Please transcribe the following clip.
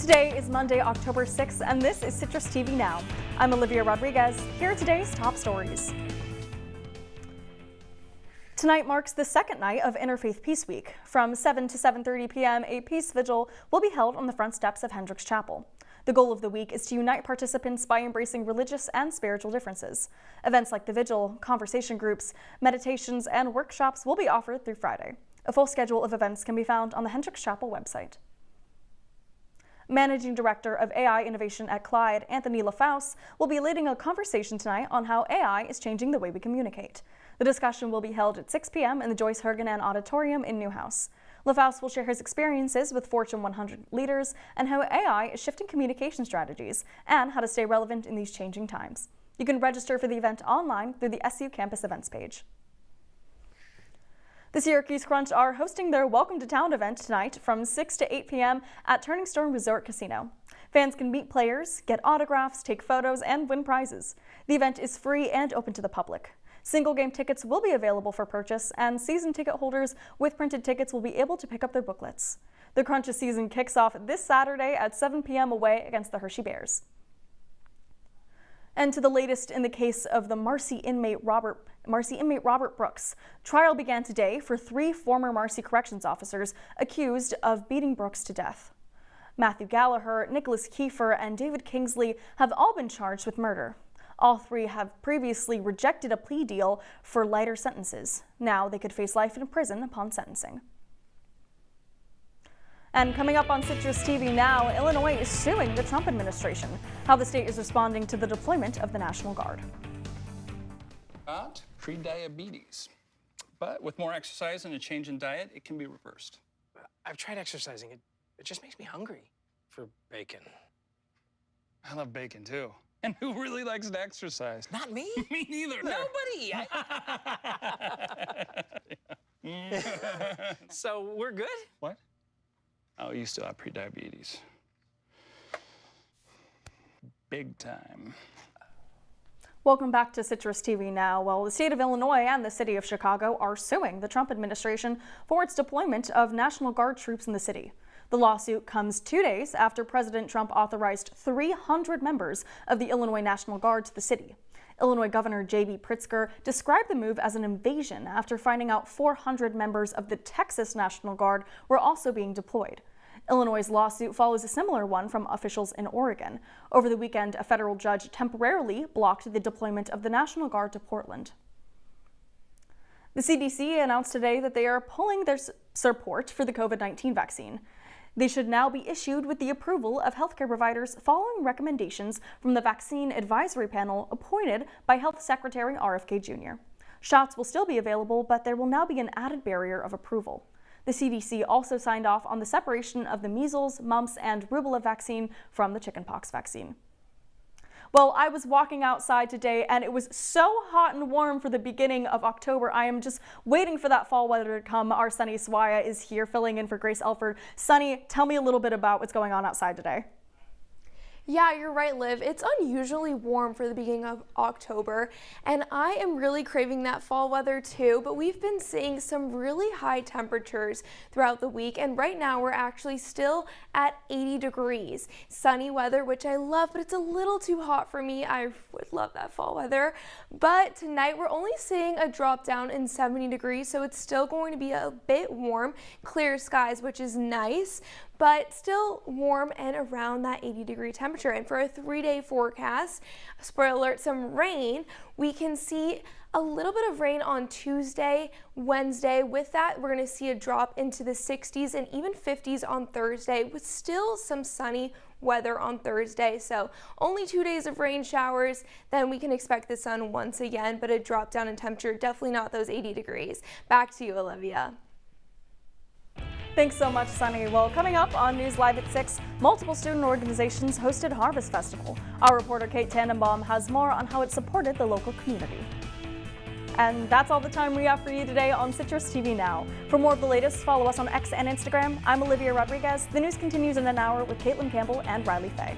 Today is Monday, October 6th, and this is Citrus TV Now. I'm Olivia Rodriguez. Here are today's top stories. Tonight marks the second night of Interfaith Peace Week. From 7 to 7:30 p.m., a peace vigil will be held on the front steps of Hendricks Chapel. The goal of the week is to unite participants by embracing religious and spiritual differences. Events like the vigil, conversation groups, meditations, and workshops will be offered through Friday. A full schedule of events can be found on the Hendricks Chapel website. Managing Director of AI Innovation at Clyde, Anthony LaFaus, will be leading a conversation tonight on how AI is changing the way we communicate. The discussion will be held at 6 p.m. in the Joyce Hergenan Auditorium in Newhouse. LaFaus will share his experiences with Fortune 100 leaders and how AI is shifting communication strategies and how to stay relevant in these changing times. You can register for the event online through the SU Campus Events page. The Syracuse Crunch are hosting their Welcome to Town event tonight from 6 to 8 p.m. at Turning Stone Resort Casino. Fans can meet players, get autographs, take photos, and win prizes. The event is free and open to the public. Single game tickets will be available for purchase, and season ticket holders with printed tickets will be able to pick up their booklets. The Crunch's season kicks off this Saturday at 7 p.m. away against the Hershey Bears. And to the latest in the case of the Marcy inmate Robert Brooks. Trial began today for 3 former Marcy corrections officers accused of beating Brooks to death. Matthew Gallagher, Nicholas Kiefer, and David Kingsley have all been charged with murder. All 3 have previously rejected a plea deal for lighter sentences. Now they could face life in prison upon sentencing. And coming up on Citrus TV Now, Illinois is suing the Trump administration. How the state is responding to the deployment of the National Guard. Not pre-diabetes, but with more exercise and a change in diet, it can be reversed. I've tried exercising. It just makes me hungry for bacon. I love bacon too. And who really likes to exercise? Not me. Me neither. Nobody. So we're good? What? Oh, you still have pre-diabetes. Big time. Welcome back to Citrus TV Now. Well, the state of Illinois and the city of Chicago are suing the Trump administration for its deployment of National Guard troops in the city. The lawsuit comes 2 days after President Trump authorized 300 members of the Illinois National Guard to the city. Illinois Governor J.B. Pritzker described the move as an invasion after finding out 400 members of the Texas National Guard were also being deployed. Illinois' lawsuit follows a similar one from officials in Oregon. Over the weekend, a federal judge temporarily blocked the deployment of the National Guard to Portland. The CDC announced today that they are pulling their support for the COVID-19 vaccine. They should now be issued with the approval of healthcare providers following recommendations from the Vaccine Advisory Panel appointed by Health Secretary RFK Jr. Shots will still be available, but there will now be an added barrier of approval. The CDC also signed off on the separation of the measles, mumps, and rubella vaccine from the chickenpox vaccine. Well, I was walking outside today and it was so hot and warm for the beginning of October. I am just waiting for that fall weather to come. Our Sunny Suaya is here filling in for Grace Elford. Sunny, tell me a little bit about what's going on outside today. Yeah, you're right, Liv. It's unusually warm for the beginning of October, and I am really craving that fall weather too, but we've been seeing some really high temperatures throughout the week, and right now we're actually still at 80 degrees. Sunny weather, which I love, but it's a little too hot for me. I would love that fall weather. But tonight we're only seeing a drop down in 70 degrees, so it's still going to be a bit warm, clear skies, which is nice, but still warm and around that 80-degree temperature. And for a 3-day forecast, spoiler alert, some rain, we can see a little bit of rain on Tuesday, Wednesday. With that, we're going to see a drop into the 60s and even 50s on Thursday, with still some sunny weather on Thursday. So only 2 days of rain showers, then we can expect the sun once again, but a drop down in temperature, definitely not those 80 degrees. Back to you, Olivia. Thanks so much, Sunny. Well, coming up on News Live at 6, multiple student organizations hosted Harvest Festival. Our reporter Kate Tannenbaum has more on how it supported the local community. And that's all the time we have for you today on Citrus TV Now. For more of the latest, follow us on X and Instagram. I'm Olivia Rodriguez. The news continues in an hour with Caitlin Campbell and Riley Fay.